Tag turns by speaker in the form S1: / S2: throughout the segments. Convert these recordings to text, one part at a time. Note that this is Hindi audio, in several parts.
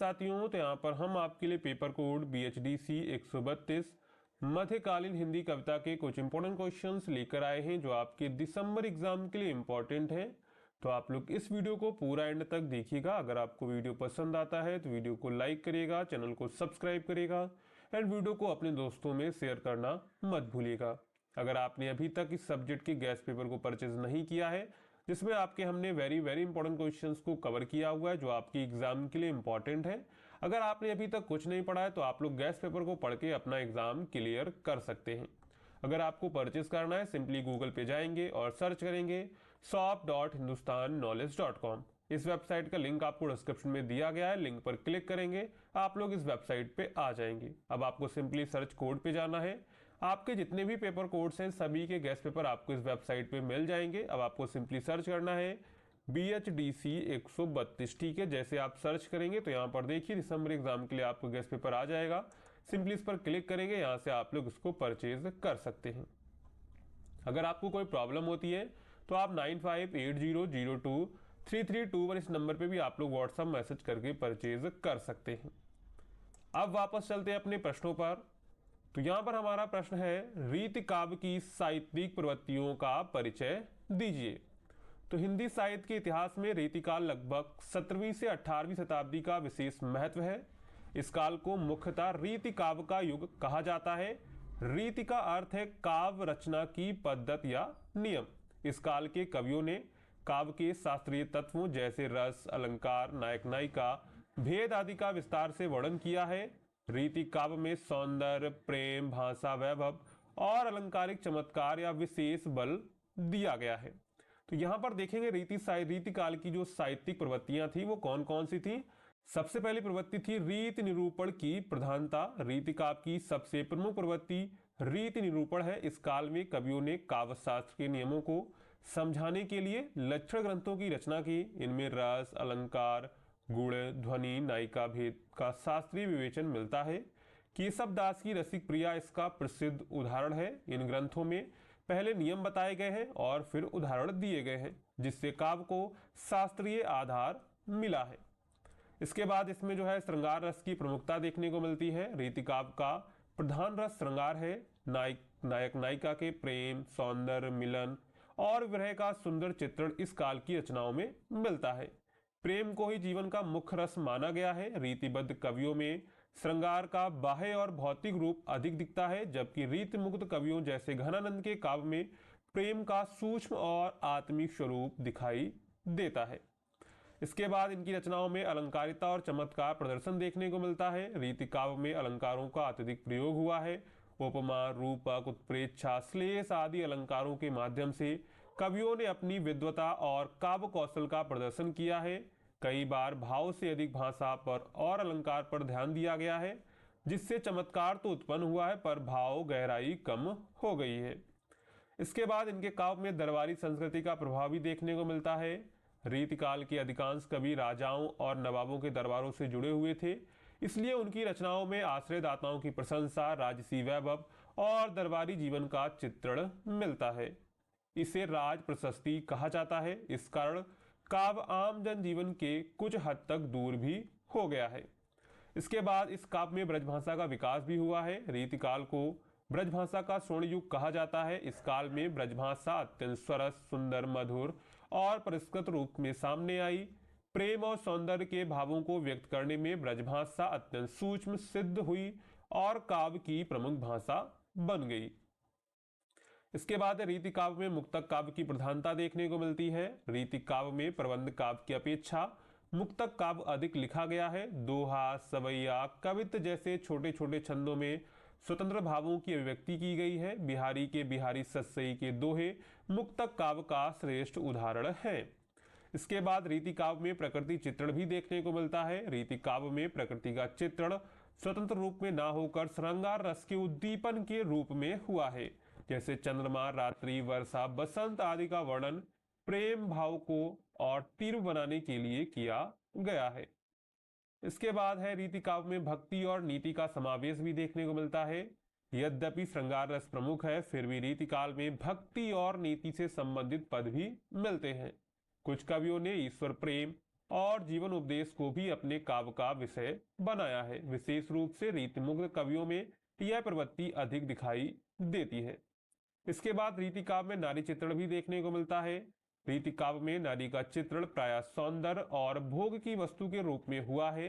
S1: साथियों, तो यहाँ पर हम आपके लिए पेपर कोड BHDC 132 मध्यकालीन हिंदी कविता के कुछ इंपॉर्टेंट क्वेश्चंस लेकर आए हैं जो आपके दिसंबर एग्जाम के लिए इंपॉर्टेंट हैं। तो आप लोग इस वीडियो को पूरा एंड तक देखिएगा। अगर आपको वीडियो पसंद आता है तो वीडियो को लाइक करिएगा, चैनल को सब्सक्राइब करिएगा एंड वीडियो को अपने दोस्तों में शेयर करना मत भूलिएगा। अगर आपने अभी तक इस सब्जेक्ट के गैस पेपर को परचेज नहीं किया है, जिसमें आपके हमने वेरी इंपॉर्टेंट क्वेश्चंस को कवर किया हुआ है जो आपकी एग्जाम के लिए इंपॉर्टेंट है, अगर आपने अभी तक कुछ नहीं पढ़ा है तो आप लोग गैस पेपर को पढ़ के अपना एग्जाम क्लियर कर सकते हैं। अगर आपको परचेज करना है, सिंपली गूगल पे जाएंगे और सर्च करेंगे shop.hindustanknowledge.com। इस वेबसाइट का लिंक आपको डिस्क्रिप्शन में दिया गया है, लिंक पर क्लिक करेंगे आप लोग इस वेबसाइट पे आ जाएंगे। अब आपको सिंपली सर्च कोड पे जाना है। आपके जितने भी पेपर कोड्स हैं सभी के गैस पेपर आपको इस वेबसाइट पे मिल जाएंगे। अब आपको सिंपली सर्च करना है BHDC 132। ठीक है, जैसे आप सर्च करेंगे तो यहाँ पर देखिए दिसंबर एग्जाम के लिए आपको गैस पेपर आ जाएगा। सिंपली इस पर क्लिक करेंगे, यहाँ से आप लोग इसको परचेज कर सकते हैं। अगर आपको कोई प्रॉब्लम होती है तो आप 9580023321 इस नंबर पे भी आप लोग व्हाट्सएप मैसेज करके परचेज कर सकते हैं। अब वापस चलते हैं अपने प्रश्नों पर। तो यहां पर हमारा प्रश्न है, रीति काव्य की साहित्यिक प्रवृत्तियों का परिचय दीजिए। तो हिंदी साहित्य के इतिहास में रीतिकाल लगभग 17वीं से 18वीं शताब्दी का विशेष महत्व है। इस काल को मुख्यतः रीति काव्य का युग कहा जाता है। रीति का अर्थ है काव्य रचना की पद्धति या नियम। इस काल के कवियों ने काव्य के शास्त्रीय तत्वों जैसे रस, अलंकार, नायक नायिका, भेद आदि का विस्तार से वर्णन किया है। रीति काव्य में सौंदर्य, प्रेम, भाषा, वैभव और अलंकारिक चमत्कार या विशेष बल दिया गया है। तो यहां पर देखेंगे रीति काल की जो साहित्यिक प्रवृत्तियां थी वो कौन कौन सी थी। सबसे पहली प्रवृत्ति थी रीति निरूपण की प्रधानता। रीति काव्य की सबसे प्रमुख प्रवृत्ति रीति निरूपण है। इस काल में कवियों ने काव्य शास्त्र के नियमों को समझाने के लिए लक्षण ग्रंथों की रचना की। इनमें रस, अलंकार, गुण, ध्वनि, नायिका भेद का शास्त्रीय विवेचन मिलता है। केशव दास की रसिक प्रिया इसका प्रसिद्ध उदाहरण है। इन ग्रंथों में पहले नियम बताए गए हैं और फिर उदाहरण दिए गए हैं, जिससे काव्य को शास्त्रीय आधार मिला है। इसके बाद इसमें जो है श्रृंगार रस की प्रमुखता देखने को मिलती है। रीति काव्य का प्रधान रस श्रृंगार है। नायक नायिका के प्रेम, सौंदर्य, मिलन और विरह का सुंदर चित्रण इस काल की रचनाओं में मिलता है। प्रेम को ही जीवन का मुख्य रस माना गया है। रीतिबद्ध कवियों में श्रृंगार का बाह्य और भौतिक रूप अधिक दिखता है, जबकि रीति मुक्त कवियों जैसे घनानंद के काव्य में प्रेम का सूक्ष्म और आत्मिक स्वरूप दिखाई देता है। इसके बाद इनकी रचनाओं में अलंकारिता और चमत्कार प्रदर्शन देखने को मिलता है। रीति काव्य में अलंकारों का अत्यधिक प्रयोग हुआ है। उपमा, रूपक, उत्प्रेक्षा, श्लेष आदि अलंकारों के माध्यम से कवियों ने अपनी विद्वता और काव्य कौशल का प्रदर्शन किया है। कई बार भाव से अधिक भाषा पर और अलंकार पर ध्यान दिया गया है, जिससे चमत्कार तो उत्पन्न हुआ है पर भाव गहराई कम हो गई है। इसके बाद इनके काव्य में दरबारी संस्कृति का प्रभाव भी देखने को मिलता है। रीतिकाल के अधिकांश कवि राजाओं और नवाबों के दरबारों से जुड़े हुए थे, इसलिए उनकी रचनाओं में आश्रयदाताओं की प्रशंसा, राजसी वैभव और दरबारी जीवन का चित्रण मिलता है। इसे राज प्रशस्ति कहा जाता है। इस कारण काव्य आम जन जीवन के कुछ हद तक दूर भी हो गया है। इसके बाद इस काव्य में ब्रजभाषा का विकास भी हुआ है। रीतिकाल को ब्रजभाषा का स्वर्ण युग कहा जाता है। इस काल में ब्रजभाषा अत्यंत सरस, सुंदर, मधुर और परिष्कृत रूप में सामने आई। प्रेम और सौंदर्य के भावों को व्यक्त करने में ब्रजभाषा अत्यंत सूक्ष्म सिद्ध हुई और काव्य की प्रमुख भाषा बन गई। इसके बाद रीति काव्य में मुक्तक काव्य की प्रधानता देखने को मिलती है। रीति काव्य में प्रबंध काव्य की अपेक्षा मुक्तक काव्य अधिक लिखा गया है। दोहा, सवैया, कवित्त जैसे छोटे छोटे छंदों में स्वतंत्र भावों की अभिव्यक्ति की गई है। बिहारी के बिहारी सतसई के दोहे मुक्तक काव्य का श्रेष्ठ उदाहरण है। इसके बाद रीति काव्य में प्रकृति चित्रण भी देखने को मिलता है। रीति काव्य में प्रकृति का चित्रण स्वतंत्र रूप में ना होकर श्रृंगार रस के उद्दीपन के रूप में हुआ है, जैसे चंद्रमा, रात्रि, वर्षा, बसंत आदि का वर्णन प्रेम भाव को और तीव्र बनाने के लिए किया गया है। इसके बाद है रीति काव्य में भक्ति और नीति का समावेश भी देखने को मिलता है। यद्यपि श्रृंगार रस प्रमुख है, फिर भी रीति काल में भक्ति और नीति से संबंधित पद भी मिलते हैं। कुछ कवियों ने ईश्वर प्रेम, और जीवन उपदेश को भी अपने काव्य का विषय बनाया है। विशेष रूप से रीतिमुग्ध कवियों में यह प्रवृत्ति अधिक दिखाई देती है। इसके बाद रीति काव्य में नारी चित्रण भी देखने को मिलता है। रीति काव्य में नारी का चित्रण प्रायः सौंदर्य और भोग की वस्तु के रूप में हुआ है।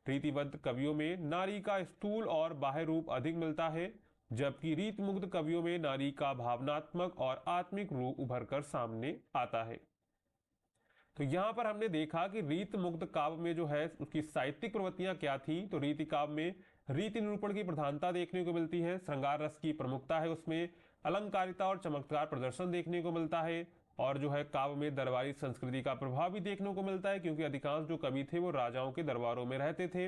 S1: रीतिबद्ध कवियों में नारी का स्थूल और बाह्य रूप अधिक मिलता है, जबकि रीतिमुग्ध कवियों में नारी का भावनात्मक और आत्मिक रूप उभर कर सामने आता है। तो यहाँ पर हमने देखा कि रीतिमुग्ध काव्य में जो है उसकी साहित्यिक प्रवृत्तियां क्या थी। तो रीति काव्य में रीति निरूपण की प्रधानता देखने को मिलती है, श्रृंगार रस की प्रमुखता है, उसमें अलंकारिता और चमत्कार प्रदर्शन देखने को मिलता है, और जो है काव्य में दरबारी संस्कृति का प्रभाव भी देखने को मिलता है, क्योंकि अधिकांश जो कवि थे वो राजाओं के दरबारों में रहते थे।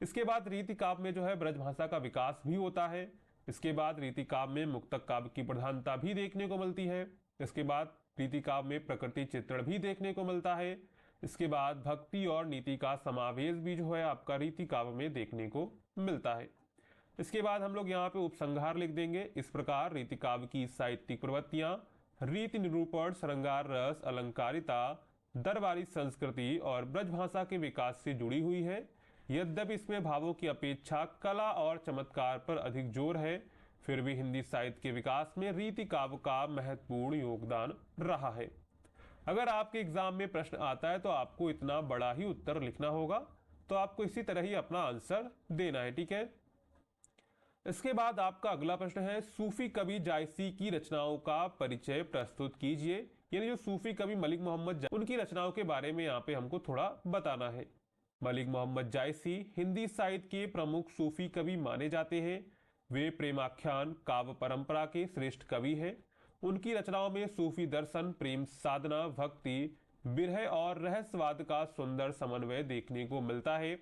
S1: इसके बाद रीति काव्य में जो है ब्रजभाषा का विकास भी होता है। इसके बाद रीति काव्य में मुक्तक काव्य की प्रधानता भी देखने को मिलती है। इसके बाद रीति काव्य में प्रकृति चित्रण भी देखने को मिलता है। इसके बाद भक्ति और नीति का समावेश भी जो है आपका रीति काव्य में देखने को मिलता है। इसके बाद हम लोग यहाँ पे उपसंहार लिख देंगे। इस प्रकार रीति काव्य की साहित्यिक प्रवृत्तियां रीति निरूपण, श्रृंगार रस, अलंकारिता, दरबारी संस्कृति और ब्रजभाषा के विकास से जुड़ी हुई है। यद्यपि इसमें भावों की अपेक्षा कला और चमत्कार पर अधिक जोर है, फिर भी हिंदी साहित्य के विकास में रीति काव्य का महत्वपूर्ण योगदान रहा है। अगर आपके एग्जाम में प्रश्न आता है तो आपको इतना बड़ा ही उत्तर लिखना होगा, तो आपको इसी तरह ही अपना आंसर देना है, ठीक है। इसके बाद आपका अगला प्रश्न है, सूफी कवि जायसी की रचनाओं का परिचय प्रस्तुत कीजिए। यानी जो सूफी कवि मलिक मोहम्मद उनकी रचनाओं के बारे में यहाँ पे हमको थोड़ा बताना है। मलिक मोहम्मद जायसी हिंदी साहित्य के प्रमुख सूफी कवि माने जाते हैं। वे प्रेमाख्यान काव्य परंपरा के श्रेष्ठ कवि हैं। उनकी रचनाओं में सूफी दर्शन, प्रेम साधना, भक्ति, विरह और रहस्यवाद का सुंदर समन्वय देखने को मिलता है।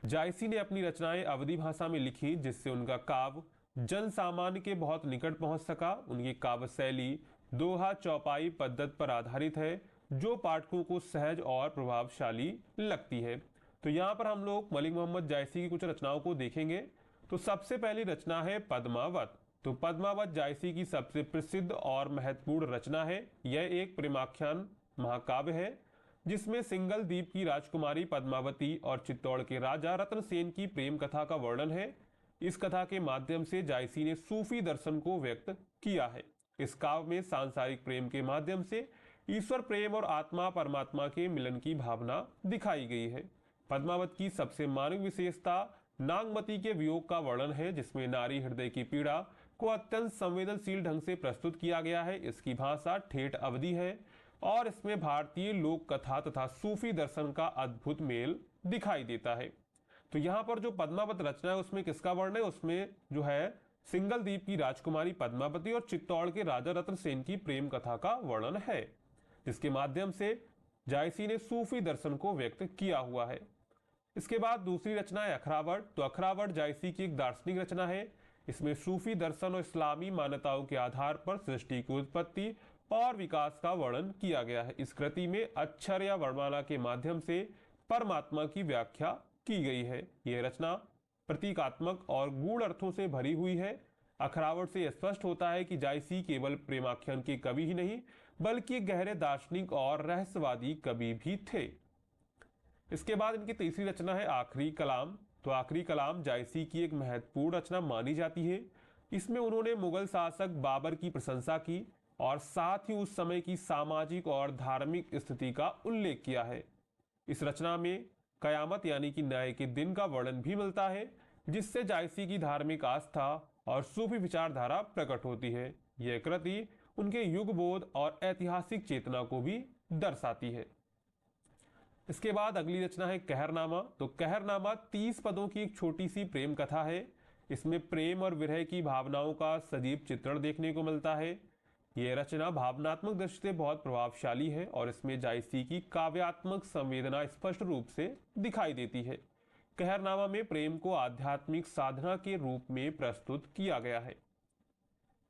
S1: जायसी ने अपनी रचनाएं अवधी भाषा में लिखी, जिससे उनका काव्य जन सामान्य के बहुत निकट पहुंच सका। उनकी काव्य शैली दोहा चौपाई पद्धति पर आधारित है, जो पाठकों को सहज और प्रभावशाली लगती है। तो यहाँ पर हम लोग मलिक मोहम्मद जायसी की कुछ रचनाओं को देखेंगे। तो सबसे पहली रचना है पद्मावत। तो पद्मावत जायसी की सबसे प्रसिद्ध और महत्वपूर्ण रचना है। यह एक प्रेमाख्यान महाकाव्य है, जिसमें सिंगल द्वीप की राजकुमारी पद्मावती और चित्तौड़ के राजा रतन सेन की प्रेम कथा का वर्णन है। इस कथा के माध्यम से जायसी ने सूफी दर्शन को व्यक्त किया है। इस काव्य में सांसारिक प्रेम के माध्यम से ईश्वर प्रेम और आत्मा परमात्मा के मिलन की भावना दिखाई गई है। पद्मावत की सबसे मानवीय विशेषता नागमती के वियोग का वर्णन है, जिसमें नारी हृदय की पीड़ा को अत्यंत संवेदनशील ढंग से प्रस्तुत किया गया है। इसकी भाषा ठेठ अवधी है और इसमें भारतीय लोक कथा तथा सूफी दर्शन का अद्भुत मेल दिखाई देता है। तो यहाँ पर जो पद्मावत रचना है उसमें किसका वर्णन है? उसमें जो है सिंगल द्वीप की राजकुमारी पद्मावती और चित्तौड़ के राजा रतन सेन की प्रेम कथा का वर्णन है, जिसके माध्यम से जायसी ने सूफी दर्शन को व्यक्त किया हुआ है। इसके बाद दूसरी रचना है अखरावट। तो अखरावट जायसी की एक दार्शनिक रचना है। इसमें सूफी दर्शन और इस्लामी मान्यताओं के आधार पर सृष्टि की उत्पत्ति और विकास का वर्णन किया गया है। इस कृति में अक्षर या वर्णमाला के माध्यम से परमात्मा की व्याख्या की गई है। यह रचना प्रतीकात्मक और गूढ़ अर्थों से भरी हुई है। अखरावट से स्पष्ट होता है कि जायसी केवल प्रेमाख्यान के कवि ही नहीं, बल्कि गहरे दार्शनिक और रहस्यवादी कवि भी थे। इसके बाद इनकी तीसरी रचना है आखिरी कलाम। तो आखिरी कलाम जायसी की एक महत्वपूर्ण रचना मानी जाती है। इसमें उन्होंने मुगल शासक बाबर की प्रशंसा की और साथ ही उस समय की सामाजिक और धार्मिक स्थिति का उल्लेख किया है। इस रचना में कयामत यानी कि न्याय के दिन का वर्णन भी मिलता है, जिससे जायसी की धार्मिक आस्था और सूफी विचारधारा प्रकट होती है। यह कृति उनके युगबोध और ऐतिहासिक चेतना को भी दर्शाती है। इसके बाद अगली रचना है कहरनामा। तो कहरनामा 30 पदों की एक छोटी सी प्रेम कथा है। इसमें प्रेम और विरह की भावनाओं का सजीव चित्रण देखने को मिलता है। यह रचना भावनात्मक दृष्टि से बहुत प्रभावशाली है और इसमें जायसी की काव्यात्मक संवेदना स्पष्ट रूप से दिखाई देती है। कहरनामा में प्रेम को आध्यात्मिक साधना के रूप में प्रस्तुत किया गया है।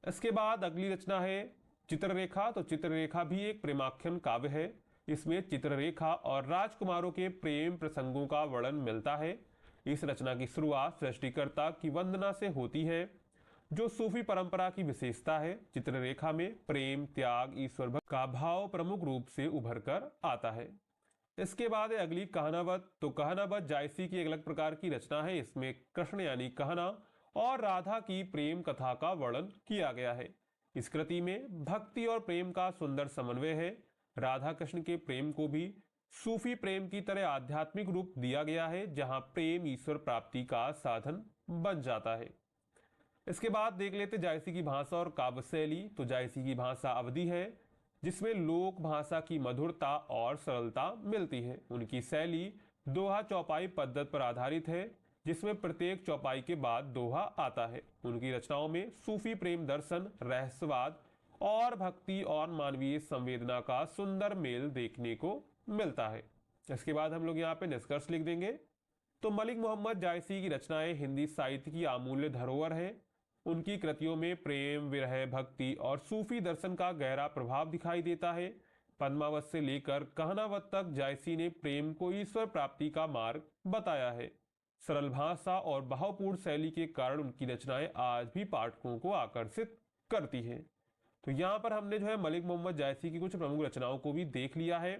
S1: इसके बाद अगली रचना है चित्ररेखा। तो चित्ररेखा भी एक प्रेमाख्यान काव्य है। इसमें चित्ररेखा और राजकुमारों के प्रेम प्रसंगों का वर्णन मिलता है। इस रचना की शुरुआत सृष्टिकर्ता की वंदना से होती है, जो सूफी परंपरा की विशेषता है। चित्ररेखा में प्रेम, त्याग, ईश्वर भक्ति का भाव प्रमुख रूप से उभर कर आता है। इसके बाद है अगली कहानावत। तो कहानावत जायसी की एक अलग प्रकार की रचना है। इसमें कृष्ण यानी कहना और राधा की प्रेम कथा का वर्णन किया गया है। इस कृति में भक्ति और प्रेम का सुंदर समन्वय है। राधा कृष्ण के प्रेम को भी सूफी प्रेम की तरह आध्यात्मिक रूप दिया गया है, जहां प्रेम ईश्वर प्राप्ति का साधन बन जाता है। इसके बाद देख लेते जायसी की भाषा और काव्य शैली। तो जायसी की भाषा अवधी है, जिसमें लोक भाषा की मधुरता और सरलता मिलती है। उनकी शैली दोहा चौपाई पद्धति पर आधारित है, जिसमें प्रत्येक चौपाई के बाद दोहा आता है। उनकी रचनाओं में सूफी प्रेम दर्शन, रहस्यवाद और भक्ति और मानवीय संवेदना का सुंदर मेल देखने को मिलता है। इसके बाद हम लोग यहाँ पे निष्कर्ष लिख देंगे। तो मलिक मोहम्मद जायसी की रचनाएं हिंदी साहित्य की अमूल्य धरोहर है। उनकी कृतियों में प्रेम, विरह, भक्ति और सूफी दर्शन का गहरा प्रभाव दिखाई देता है। पद्मावत से लेकर कहानावत तक जायसी ने प्रेम को ईश्वर प्राप्ति का मार्ग बताया है। सरल भाषा और भावपूर्ण शैली के कारण उनकी रचनाएं आज भी पाठकों को आकर्षित करती हैं। तो यहाँ पर हमने जो है मलिक मोहम्मद जायसी की कुछ प्रमुख रचनाओं को भी देख लिया है।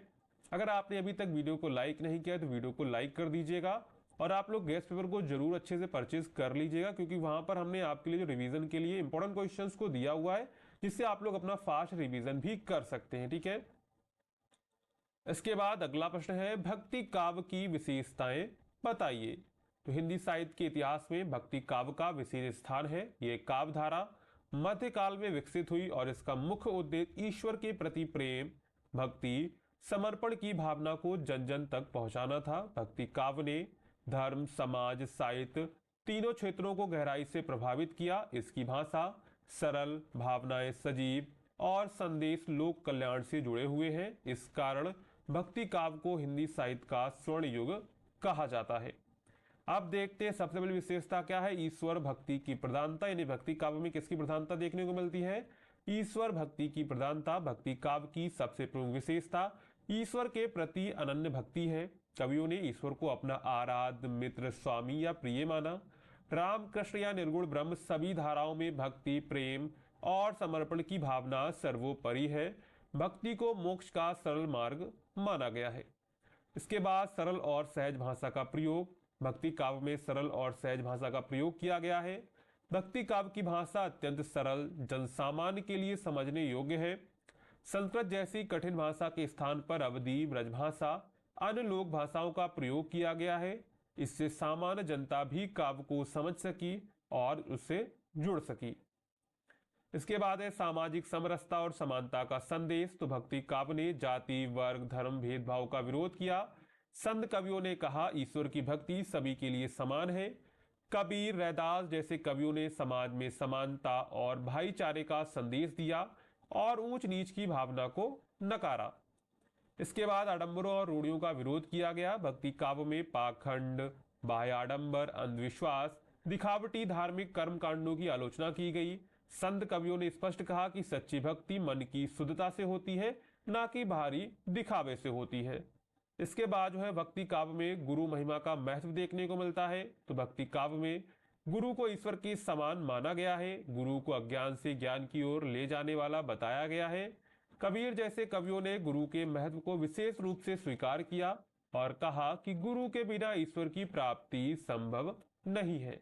S1: अगर आपने अभी तक वीडियो को लाइक नहीं किया तो वीडियो को लाइक कर दीजिएगा और आप लोग गेस्ट पेपर को जरूर अच्छे से परचेज कर लीजिएगा, क्योंकि वहां पर हमने आपके लिए जो रिवीजन के लिए इंपॉर्टेंट क्वेश्चंस को दिया हुआ है, जिससे आप लोग अपना फास्ट रिवीजन भी कर सकते हैं। ठीक है। इसके बाद अगला प्रश्न है, भक्ति काव्य की विशेषताएं बताइए। तो हिंदी साहित्य के इतिहास में भक्ति काव्य का विशेष स्थान है। ये काव्य धारा मध्यकाल में विकसित हुई और इसका मुख्य उद्देश्य ईश्वर के प्रति प्रेम, भक्ति, समर्पण की भावना को जन जन तक पहुंचाना था। भक्ति काव्य ने धर्म, समाज, साहित्य तीनों क्षेत्रों को गहराई से प्रभावित किया। इसकी भाषा सरल, भावनाएं सजीव और संदेश लोक कल्याण से जुड़े हुए हैं। इस कारण भक्ति काव्य को हिंदी साहित्य का स्वर्ण युग कहा जाता है। अब देखते हैं सबसे बड़ी विशेषता क्या है, ईश्वर भक्ति की प्रधानता। यानी भक्ति काव्य में किसकी प्रधानता देखने को मिलती है, ईश्वर भक्ति की प्रधानता। भक्ति काव्य की सबसे प्रमुख विशेषता ईश्वर के प्रति अनन्य भक्ति है। कवियों ने ईश्वर को अपना आराध्य, मित्र, स्वामी या प्रिय माना। राम, कृष्ण या निर्गुण ब्रह्म सभी धाराओं में भक्ति, प्रेम और समर्पण की भावना सर्वोपरि है। भक्ति को मोक्ष का सरल मार्ग माना गया है। इसके बाद सरल और सहज भाषा का प्रयोग। भक्ति काव्य में सरल और सहज भाषा का प्रयोग किया गया है। भक्ति काव्य की भाषा अत्यंत सरल, जनसामान्य के लिए समझने योग्य है। संस्कृत जैसी कठिन भाषा के स्थान पर अवधी, ब्रजभाषा, अन्य लोक भाषाओं का प्रयोग किया गया है। इससे सामान्य जनता भी काव्य को समझ सकी और उससे जुड़ सकी। इसके बाद है सामाजिक समरसता और समानता का संदेश। तो भक्ति काव्य ने जाति, वर्ग, धर्म भेदभाव का विरोध किया। संत कवियों ने कहा ईश्वर की भक्ति सभी के लिए समान है। कबीर, रैदास जैसे कवियों ने समाज में समानता और भाईचारे का संदेश दिया और ऊंच नीच की भावना को नकारा। इसके बाद आडंबरों और रूढ़ियों का विरोध किया गया। भक्ति काव्य में पाखंड, बाह्य आडंबर, अंधविश्वास, दिखावटी धार्मिक कर्म कांडों की आलोचना की गई। संत कवियों ने स्पष्ट कहा कि सच्ची भक्ति मन की शुद्धता से होती है, ना कि बाहरी दिखावे से होती है। इसके बाद जो है भक्ति काव्य में गुरु महिमा का महत्व देखने को मिलता है। तो भक्ति काव्य में गुरु को ईश्वर के समान माना गया है। गुरु को अज्ञान से ज्ञान की ओर ले जाने वाला बताया गया है। कबीर जैसे कवियों ने गुरु के महत्व को विशेष रूप से स्वीकार किया और कहा कि गुरु के बिना ईश्वर की प्राप्ति संभव नहीं है।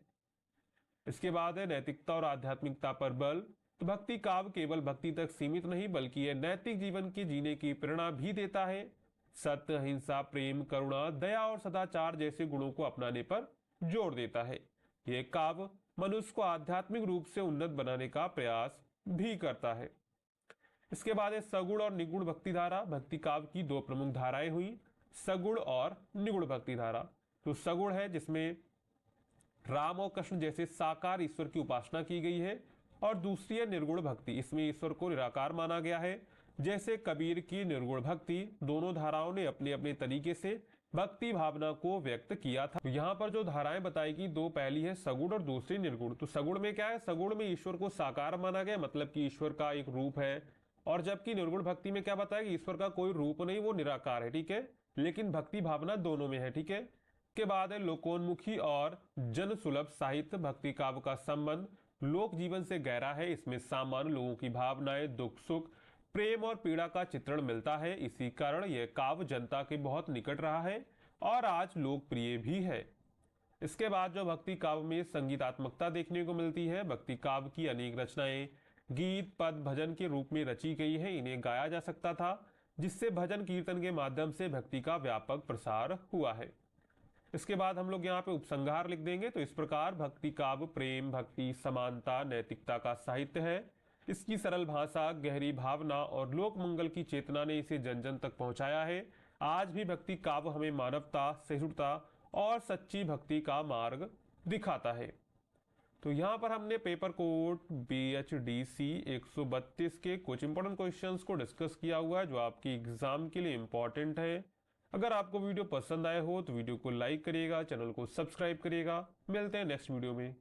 S1: इसके बाद है नैतिकता और आध्यात्मिकता पर बल। तो भक्ति काव्य केवल भक्ति तक सीमित नहीं, बल्कि यह नैतिक जीवन के जीने की प्रेरणा भी देता है। सत्य, अहिंसा, प्रेम, करुणा, दया और सदाचार जैसे गुणों को अपनाने पर जोर देता है। यह काव्य मनुष्य को आध्यात्मिक रूप से उन्नत बनाने का प्रयास भी करता है। इसके बाद है सगुण और निगुण भक्ति धारा। भक्ति काव्य की दो प्रमुख धाराएं हुई, सगुण और निगुण भक्ति धारा। तो सगुण है जिसमें राम और कृष्ण जैसे साकार ईश्वर की उपासना की गई है, और दूसरी है निर्गुण भक्ति। इसमें ईश्वर को निराकार माना गया है, जैसे कबीर की निर्गुण भक्ति। दोनों धाराओं ने अपने अपने तरीके से भक्ति भावना को व्यक्त किया था। तो यहाँ पर जो धाराएं बताई गई, दो पहली है सगुण और दूसरी निर्गुण। तो सगुण में क्या है, सगुण में ईश्वर को साकार माना गया, मतलब कि ईश्वर का एक रूप है। और जबकि निर्गुण भक्ति में क्या बताया, ईश्वर का कोई रूप नहीं, वो निराकार है। ठीक है, लेकिन भक्ति भावना दोनों में है। ठीक है। के बाद है लोकोन्मुखी और जन सुलभ साहित्य। भक्ति काव्य का संबंध लोक जीवन से गहरा है। इसमें सामान्य लोगों की भावनाएं, दुख सुख, प्रेम और पीड़ा का चित्रण मिलता है। इसी कारण यह काव्य जनता के बहुत निकट रहा है और आज लोकप्रिय भी है। इसके बाद जो भक्ति काव्य में संगीतात्मकता देखने को मिलती है, भक्ति काव्य की अनेक रचनाएं गीत पद भजन के रूप में रची गई हैं। इन्हें गाया जा सकता था, जिससे भजन कीर्तन के माध्यम से भक्ति का व्यापक प्रसार हुआ है। इसके बाद हम लोग यहाँ पे उपसंहार लिख देंगे। तो इस प्रकार भक्ति काव्य प्रेम, भक्ति, समानता, नैतिकता का साहित्य है। इसकी सरल भाषा, गहरी भावना और लोक मंगल की चेतना ने इसे जन जन तक पहुंचाया है। आज भी भक्ति काव्य हमें मानवता, सहिष्णुता और सच्ची भक्ति का मार्ग दिखाता है। तो यहाँ पर हमने पेपर कोड BHDC 132 के कुछ इंपॉर्टेंट क्वेश्चंस को डिस्कस किया हुआ है, जो आपकी एग्जाम के लिए इंपॉर्टेंट है। अगर आपको वीडियो पसंद आए हो तो वीडियो को लाइक करिएगा, चैनल को सब्सक्राइब करिएगा। मिलते हैं नेक्स्ट वीडियो में।